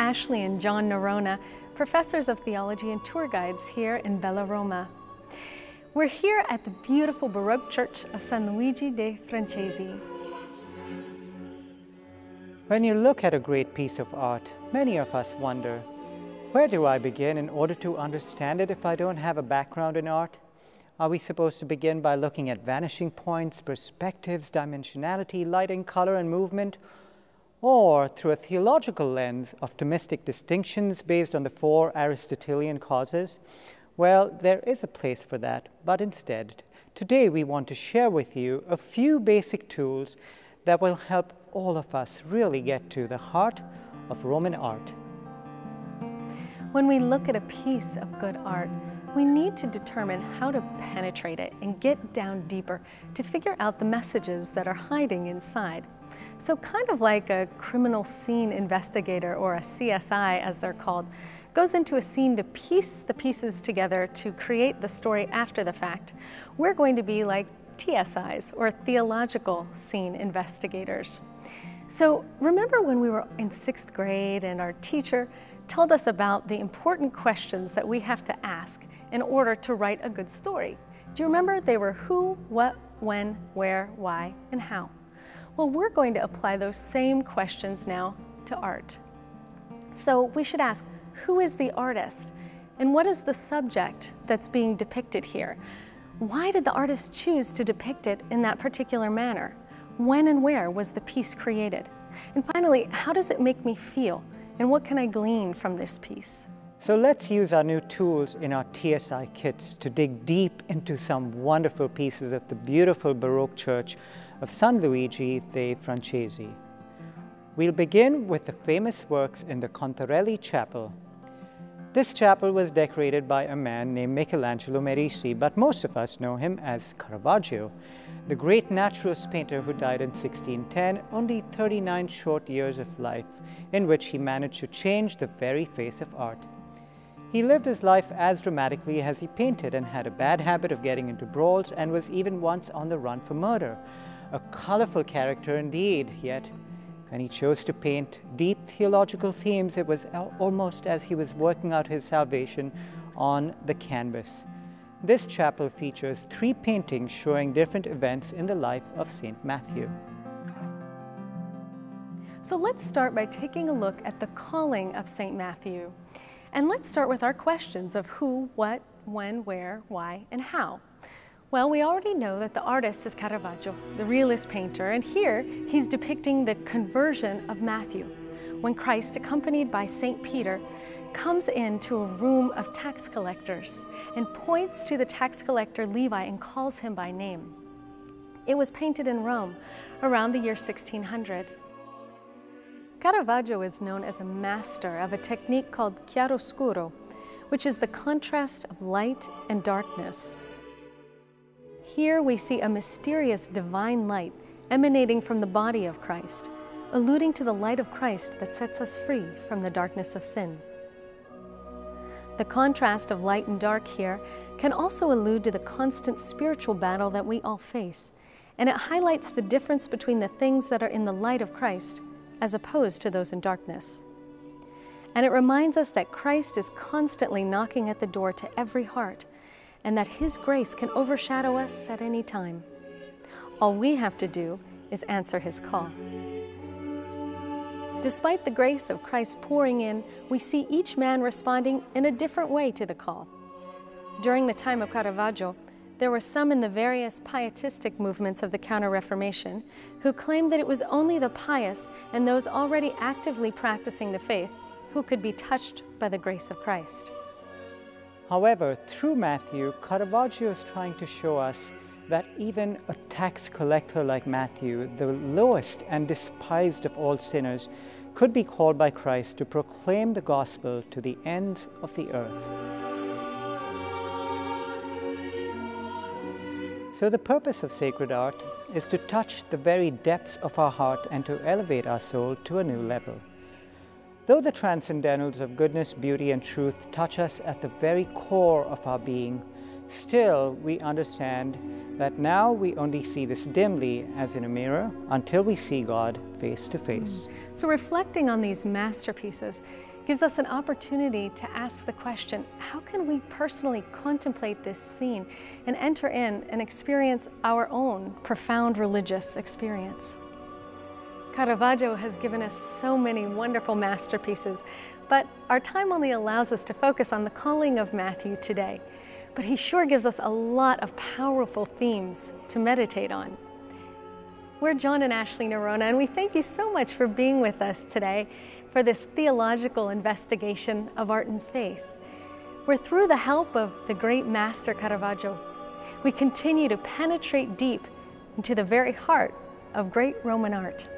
Ashley and John Nerona, professors of theology and tour guides here in Bella Roma. We're here at the beautiful Baroque church of San Luigi dei Francesi. When you look at a great piece of art, many of us wonder, where do I begin in order to understand it if I don't have a background in art? Are we supposed to begin by looking at vanishing points, perspectives, dimensionality, lighting, color, and movement? Or through a theological lens of Thomistic distinctions based on the four Aristotelian causes? Well, there is a place for that, but instead, today we want to share with you a few basic tools that will help all of us really get to the heart of Roman art. When we look at a piece of good art, we need to determine how to penetrate it and get down deeper to figure out the messages that are hiding inside. So kind of like a criminal scene investigator, or a CSI as they're called, goes into a scene to piece the pieces together to create the story after the fact. We're going to be like TSIs, or theological scene investigators. So remember when we were in 6th grade and our teacher told us about the important questions that we have to ask in order to write a good story? Do you remember? They were who, what, when, where, why, and how. Well, we're going to apply those same questions now to art. So we should ask, who is the artist? And what is the subject that's being depicted here? Why did the artist choose to depict it in that particular manner? When and where was the piece created? And finally, how does it make me feel? And what can I glean from this piece? So let's use our new tools in our TSI kits to dig deep into some wonderful pieces of the beautiful Baroque church of San Luigi dei Francesi. We'll begin with the famous works in the Contarelli Chapel. This chapel was decorated by a man named Michelangelo Merisi, but most of us know him as Caravaggio, the great naturalist painter who died in 1610, only 39 short years of life, in which he managed to change the very face of art. He lived his life as dramatically as he painted and had a bad habit of getting into brawls and was even once on the run for murder. A colorful character indeed, yet when he chose to paint deep theological themes, it was almost as he was working out his salvation on the canvas. This chapel features 3 paintings showing different events in the life of Saint Matthew. So let's start by taking a look at the calling of Saint Matthew. And let's start with our questions of who, what, when, where, why, and how. Well, we already know that the artist is Caravaggio, the realist painter, and here he's depicting the conversion of Matthew, when Christ, accompanied by Saint Peter, comes into a room of tax collectors and points to the tax collector Levi and calls him by name. It was painted in Rome around the year 1600. Caravaggio is known as a master of a technique called chiaroscuro, which is the contrast of light and darkness. Here we see a mysterious divine light emanating from the body of Christ, alluding to the light of Christ that sets us free from the darkness of sin. The contrast of light and dark here can also allude to the constant spiritual battle that we all face, and it highlights the difference between the things that are in the light of Christ as opposed to those in darkness. And it reminds us that Christ is constantly knocking at the door to every heart, and that His grace can overshadow us at any time. All we have to do is answer His call. Despite the grace of Christ pouring in, we see each man responding in a different way to the call. During the time of Caravaggio, there were some in the various pietistic movements of the Counter-Reformation who claimed that it was only the pious and those already actively practicing the faith who could be touched by the grace of Christ. However, through Matthew, Caravaggio is trying to show us that even a tax collector like Matthew, the lowest and despised of all sinners, could be called by Christ to proclaim the gospel to the ends of the earth. So the purpose of sacred art is to touch the very depths of our heart and to elevate our soul to a new level. Though the transcendentals of goodness, beauty, and truth touch us at the very core of our being, still we understand that now we only see this dimly as in a mirror until we see God face to face. So reflecting on these masterpieces, gives us an opportunity to ask the question, how can we personally contemplate this scene and enter in and experience our own profound religious experience? Caravaggio has given us so many wonderful masterpieces, but our time only allows us to focus on the calling of Matthew today. But he sure gives us a lot of powerful themes to meditate on. We're John and Ashley Nerona, and we thank you so much for being with us today for this theological investigation of art and faith. Where through the help of the great master Caravaggio, we continue to penetrate deep into the very heart of great Roman art.